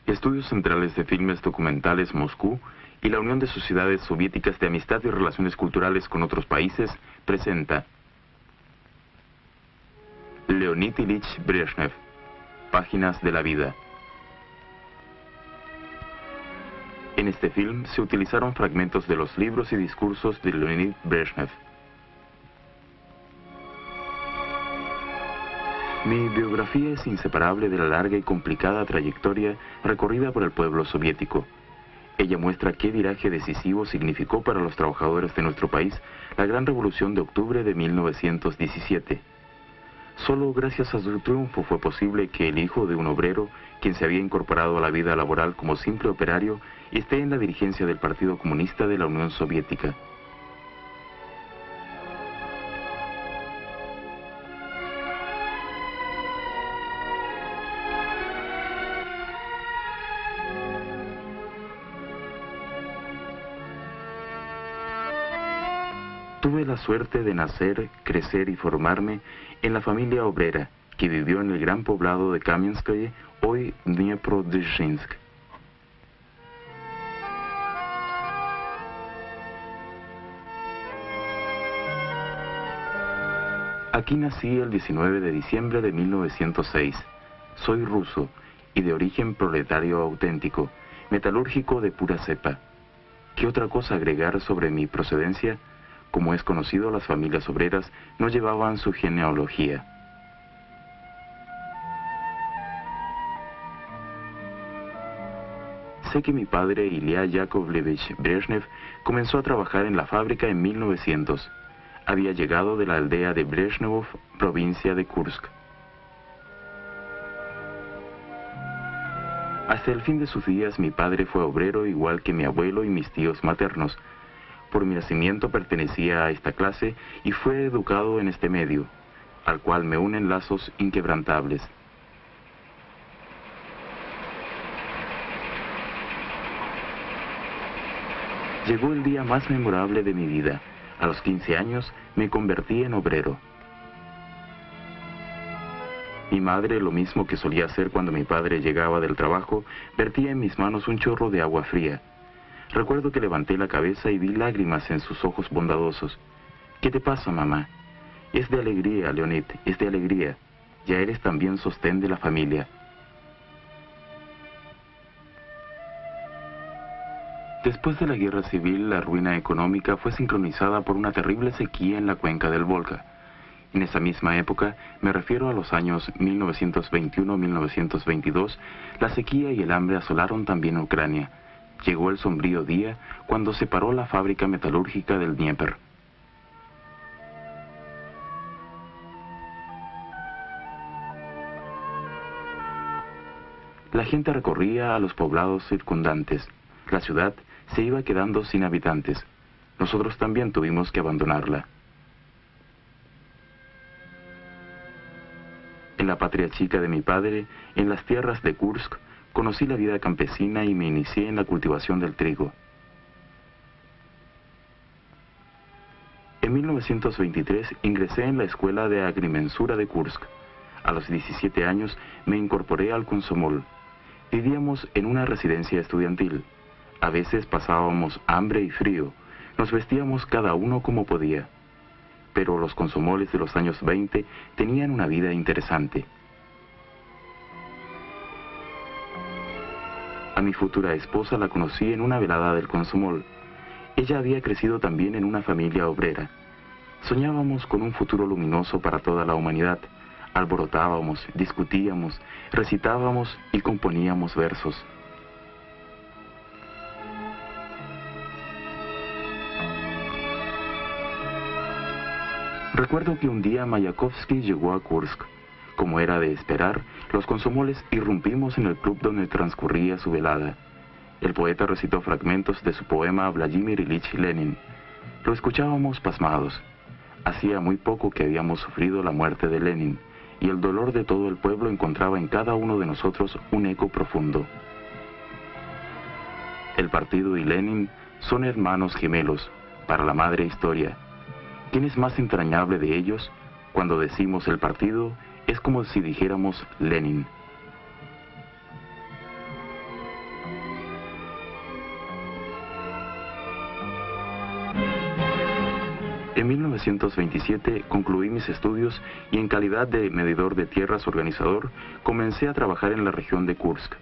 Estudios Centrales de Filmes Documentales Moscú y la Unión de Sociedades Soviéticas de Amistad y Relaciones Culturales con otros países presenta Leonid Ilich Brezhnev, Páginas de la vida. En este film se utilizaron fragmentos de los libros y discursos de Leonid Brezhnev. Mi biografía es inseparable de la larga y complicada trayectoria recorrida por el pueblo soviético. Ella muestra qué viraje decisivo significó para los trabajadores de nuestro país la gran revolución de octubre de 1917. Solo gracias a su triunfo fue posible que el hijo de un obrero, quien se había incorporado a la vida laboral como simple operario, esté en la dirigencia del Partido Comunista de la Unión Soviética. Tuve la suerte de nacer, crecer y formarme en la familia obrera que vivió en el gran poblado de Kamenskoye, hoy Dniprodezhinsk. Aquí nací el 19 de diciembre de 1906. Soy ruso y de origen proletario auténtico, metalúrgico de pura cepa. ¿Qué otra cosa agregar sobre mi procedencia? Como es conocido, las familias obreras no llevaban su genealogía. Sé que mi padre, Ilya Yakovlevich Brezhnev, comenzó a trabajar en la fábrica en 1900. Había llegado de la aldea de Brezhnevov, provincia de Kursk. Hasta el fin de sus días mi padre fue obrero igual que mi abuelo y mis tíos maternos. Por mi nacimiento pertenecía a esta clase y fue educado en este medio, al cual me unen lazos inquebrantables. Llegó el día más memorable de mi vida. A los 15 años me convertí en obrero. Mi madre, lo mismo que solía hacer cuando mi padre llegaba del trabajo, vertía en mis manos un chorro de agua fría. Recuerdo que levanté la cabeza y vi lágrimas en sus ojos bondadosos. ¿Qué te pasa, mamá? Es de alegría, Leonid, es de alegría. Ya eres también sostén de la familia. Después de la guerra civil, la ruina económica fue sincronizada por una terrible sequía en la cuenca del Volga. En esa misma época, me refiero a los años 1921-1922, la sequía y el hambre asolaron también Ucrania. Llegó el sombrío día cuando se paró la fábrica metalúrgica del Dnieper. La gente recorría a los poblados circundantes. La ciudad se iba quedando sin habitantes. Nosotros también tuvimos que abandonarla. En la patria chica de mi padre, en las tierras de Kursk, conocí la vida campesina y me inicié en la cultivación del trigo. En 1923 ingresé en la Escuela de Agrimensura de Kursk. A los 17 años me incorporé al Komsomol. Vivíamos en una residencia estudiantil. A veces pasábamos hambre y frío. Nos vestíamos cada uno como podía. Pero los komsomoles de los años 20 tenían una vida interesante. A mi futura esposa la conocí en una velada del Komsomol. Ella había crecido también en una familia obrera. Soñábamos con un futuro luminoso para toda la humanidad. Alborotábamos, discutíamos, recitábamos y componíamos versos. Recuerdo que un día Mayakovsky llegó a Kursk. Como era de esperar, los komsomoles irrumpimos en el club donde transcurría su velada. El poeta recitó fragmentos de su poema Vladimir Ilich Lenin. Lo escuchábamos pasmados. Hacía muy poco que habíamos sufrido la muerte de Lenin, y el dolor de todo el pueblo encontraba en cada uno de nosotros un eco profundo. El partido y Lenin son hermanos gemelos para la madre historia. ¿Quién es más entrañable de ellos? Cuando decimos el partido, es como si dijéramos Lenin. En 1927 concluí mis estudios y en calidad de medidor de tierras organizador comencé a trabajar en la región de Kursk.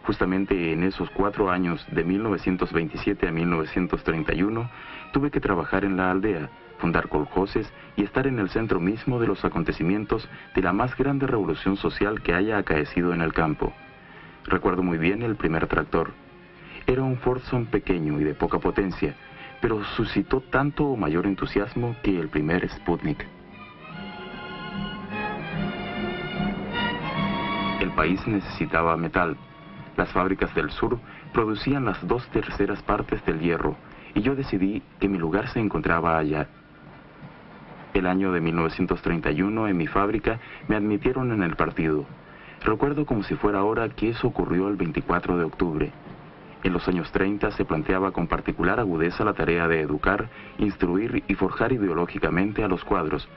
Justamente en esos 4 años, de 1927 a 1931, tuve que trabajar en la aldea, fundar coljoses y estar en el centro mismo de los acontecimientos de la más grande revolución social que haya acaecido en el campo. Recuerdo muy bien el primer tractor. Era un Fordson pequeño y de poca potencia, pero suscitó tanto o mayor entusiasmo que el primer Sputnik. El país necesitaba metal. Las fábricas del sur producían las 2/3 partes del hierro, y yo decidí que mi lugar se encontraba allá. El año de 1931, en mi fábrica, me admitieron en el partido. Recuerdo como si fuera ahora que eso ocurrió el 24 de octubre. En los años 30 se planteaba con particular agudeza la tarea de educar, instruir y forjar ideológicamente a los cuadros.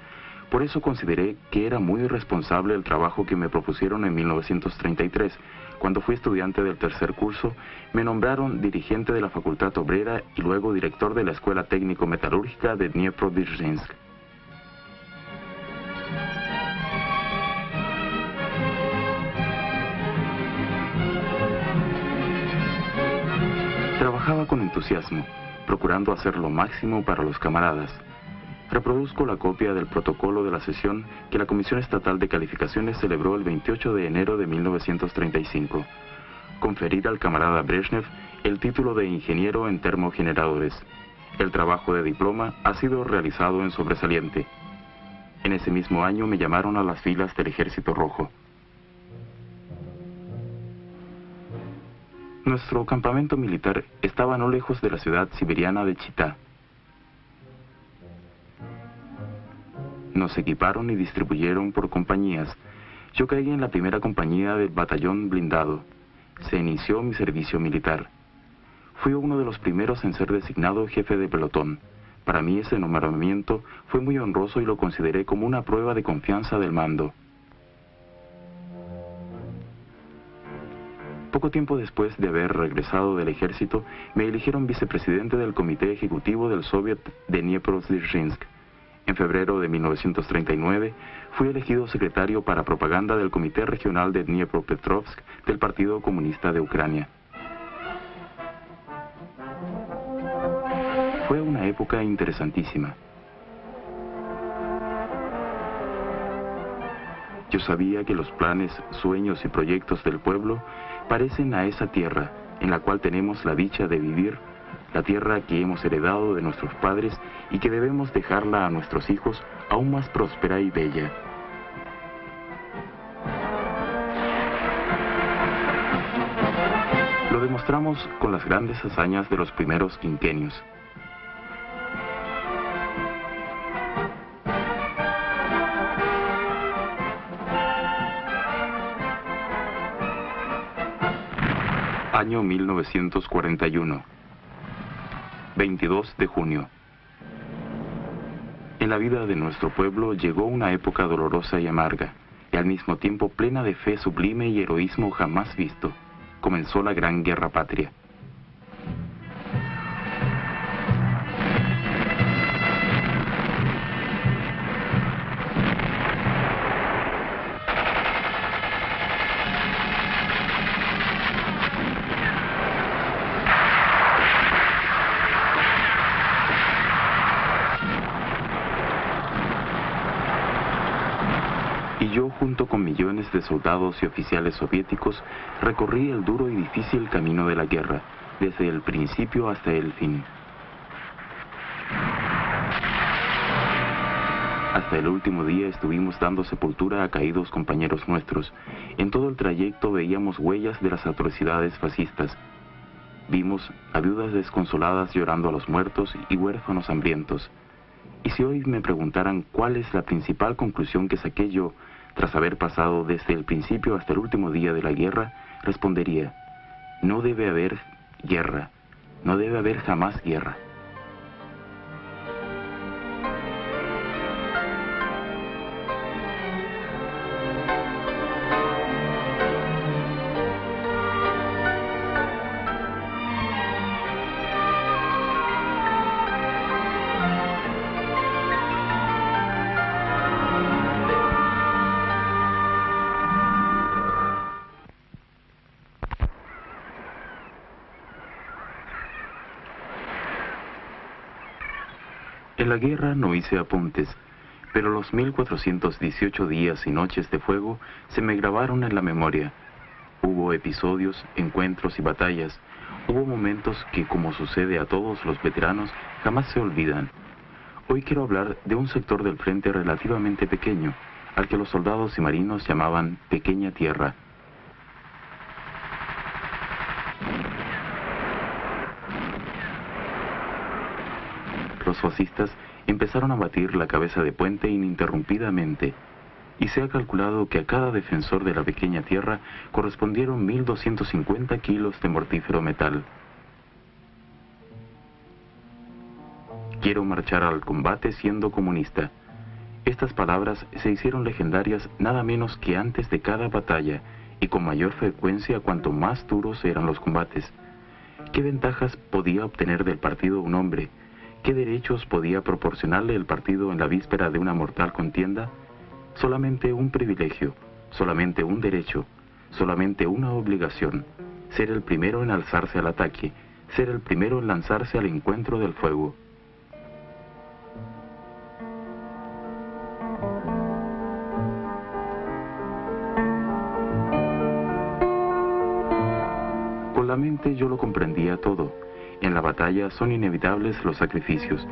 Por eso consideré que era muy irresponsable el trabajo que me propusieron en 1933. Cuando fui estudiante del tercer curso, me nombraron dirigente de la Facultad Obrera y luego director de la Escuela Técnico-Metalúrgica de Dnieprodzerzhinsk. Trabajaba con entusiasmo, procurando hacer lo máximo para los camaradas. Reproduzco la copia del protocolo de la sesión que la Comisión Estatal de Calificaciones celebró el 28 de enero de 1935. Conferir al camarada Brezhnev el título de ingeniero en termogeneradores. El trabajo de diploma ha sido realizado en sobresaliente. En ese mismo año me llamaron a las filas del Ejército Rojo. Nuestro campamento militar estaba no lejos de la ciudad siberiana de Chitá. Nos equiparon y distribuyeron por compañías. Yo caí en la primera compañía del batallón blindado. Se inició mi servicio militar. Fui uno de los primeros en ser designado jefe de pelotón. Para mí ese nombramiento fue muy honroso y lo consideré como una prueba de confianza del mando. Poco tiempo después de haber regresado del ejército, me eligieron vicepresidente del Comité Ejecutivo del Soviet de Dnieprodzerzhinsk. En febrero de 1939, fui elegido secretario para propaganda del Comité Regional de Dniepropetrovsk del Partido Comunista de Ucrania. Fue una época interesantísima. Yo sabía que los planes, sueños y proyectos del pueblo parecen a esa tierra en la cual tenemos la dicha de vivir, la tierra que hemos heredado de nuestros padres y que debemos dejarla a nuestros hijos aún más próspera y bella. Lo demostramos con las grandes hazañas de los primeros quinquenios. Año 1941, 22 de junio. En la vida de nuestro pueblo llegó una época dolorosa y amarga, y al mismo tiempo plena de fe sublime y heroísmo jamás visto. Comenzó la Gran Guerra Patria. Y yo, junto con millones de soldados y oficiales soviéticos, recorrí el duro y difícil camino de la guerra, desde el principio hasta el fin. Hasta el último día estuvimos dando sepultura a caídos compañeros nuestros. En todo el trayecto veíamos huellas de las atrocidades fascistas. Vimos a viudas desconsoladas llorando a los muertos y huérfanos hambrientos. Y si hoy me preguntaran cuál es la principal conclusión que saqué yo, tras haber pasado desde el principio hasta el último día de la guerra, respondería: no debe haber guerra, no debe haber jamás guerra. En la guerra no hice apuntes, pero los 1418 días y noches de fuego se me grabaron en la memoria. Hubo episodios, encuentros y batallas. Hubo momentos que, como sucede a todos los veteranos, jamás se olvidan. Hoy quiero hablar de un sector del frente relativamente pequeño, al que los soldados y marinos llamaban Pequeña Tierra. Los fascistas empezaron a batir la cabeza de Puente ininterrumpidamente, y se ha calculado que a cada defensor de la Pequeña Tierra correspondieron 1.250 kilos de mortífero metal. Quiero marchar al combate siendo comunista. Estas palabras se hicieron legendarias nada menos que antes de cada batalla, y con mayor frecuencia cuanto más duros eran los combates. ¿Qué ventajas podía obtener del partido un hombre? ¿Qué derechos podía proporcionarle el partido en la víspera de una mortal contienda? Solamente un privilegio, solamente un derecho, solamente una obligación: ser el primero en alzarse al ataque, ser el primero en lanzarse al encuentro del fuego. Con la mente yo lo comprendía todo. En la batalla son inevitables los sacrificios,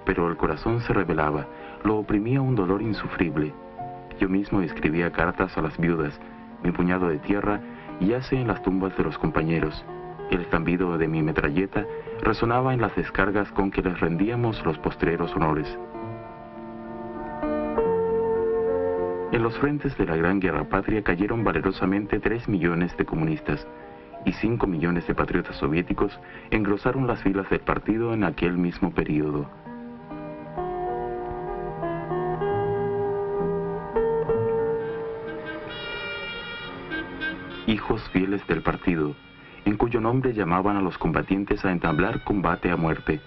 pero el corazón se rebelaba, lo oprimía un dolor insufrible. Yo mismo escribía cartas a las viudas, mi puñado de tierra yace en las tumbas de los compañeros. El estampido de mi metralleta resonaba en las descargas con que les rendíamos los postreros honores. En los frentes de la Gran Guerra Patria cayeron valerosamente 3 millones de comunistas, y 5 millones de patriotas soviéticos engrosaron las filas del partido en aquel mismo período. Hijos fieles del partido, en cuyo nombre llamaban a los combatientes a entablar combate a muerte.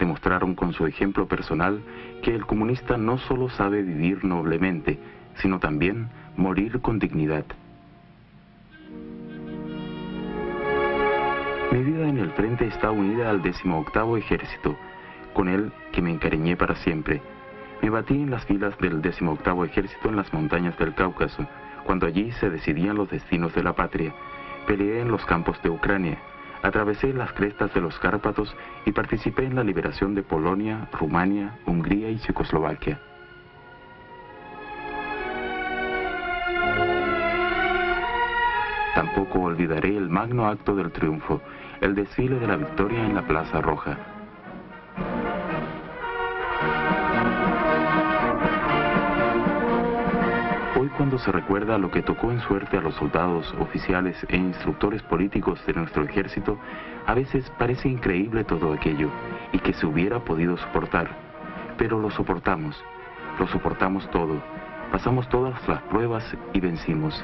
Demostraron con su ejemplo personal que el comunista no solo sabe vivir noblemente, sino también morir con dignidad. Mi vida en el frente está unida al 18º Ejército, con él que me encariñé para siempre. Me batí en las filas del 18º Ejército en las montañas del Cáucaso, cuando allí se decidían los destinos de la patria. Peleé en los campos de Ucrania, atravesé las crestas de los Cárpatos y participé en la liberación de Polonia, Rumania, Hungría y Checoslovaquia. Tampoco olvidaré el magno acto del triunfo, el desfile de la victoria en la Plaza Roja. Hoy, cuando se recuerda lo que tocó en suerte a los soldados, oficiales e instructores políticos de nuestro ejército, a veces parece increíble todo aquello, y que se hubiera podido soportar. Pero lo soportamos todo, pasamos todas las pruebas y vencimos.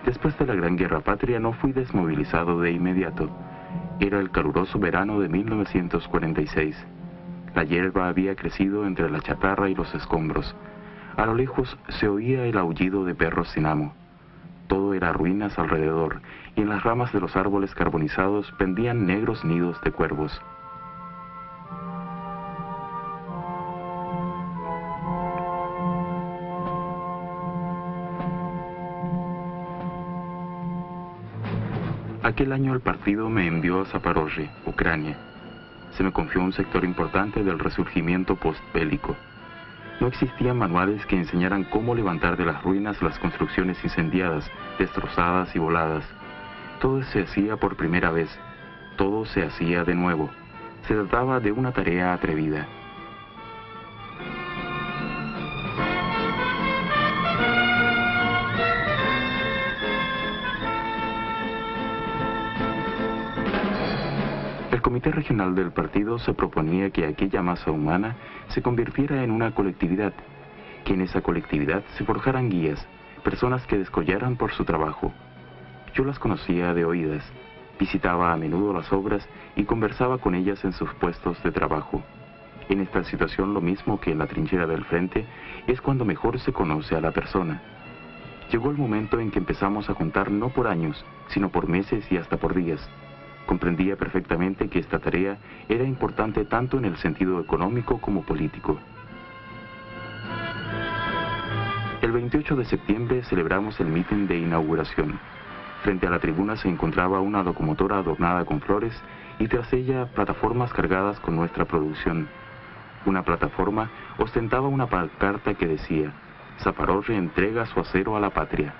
Después de la Gran Guerra Patria no fui desmovilizado de inmediato. Era el caluroso verano de 1946. La hierba había crecido entre la chatarra y los escombros. A lo lejos se oía el aullido de perros sin amo. Todo era ruinas alrededor, y en las ramas de los árboles carbonizados pendían negros nidos de cuervos. Aquel año el partido me envió a Zaporozhye, Ucrania. Se me confió un sector importante del resurgimiento postbélico. No existían manuales que enseñaran cómo levantar de las ruinas las construcciones incendiadas, destrozadas y voladas. Todo se hacía por primera vez, todo se hacía de nuevo. Se trataba de una tarea atrevida. El Comité Regional del partido se proponía que aquella masa humana se convirtiera en una colectividad, que en esa colectividad se forjaran guías, personas que descollaran por su trabajo. Yo las conocía de oídas, visitaba a menudo las obras y conversaba con ellas en sus puestos de trabajo. En esta situación, lo mismo que en la trinchera del frente, es cuando mejor se conoce a la persona. Llegó el momento en que empezamos a contar no por años, sino por meses y hasta por días. Comprendía perfectamente que esta tarea era importante tanto en el sentido económico como político. El 28 de septiembre celebramos el mitin de inauguración. Frente a la tribuna se encontraba una locomotora adornada con flores y tras ella plataformas cargadas con nuestra producción. Una plataforma ostentaba una pancarta que decía: Zaparorre entrega su acero a la patria.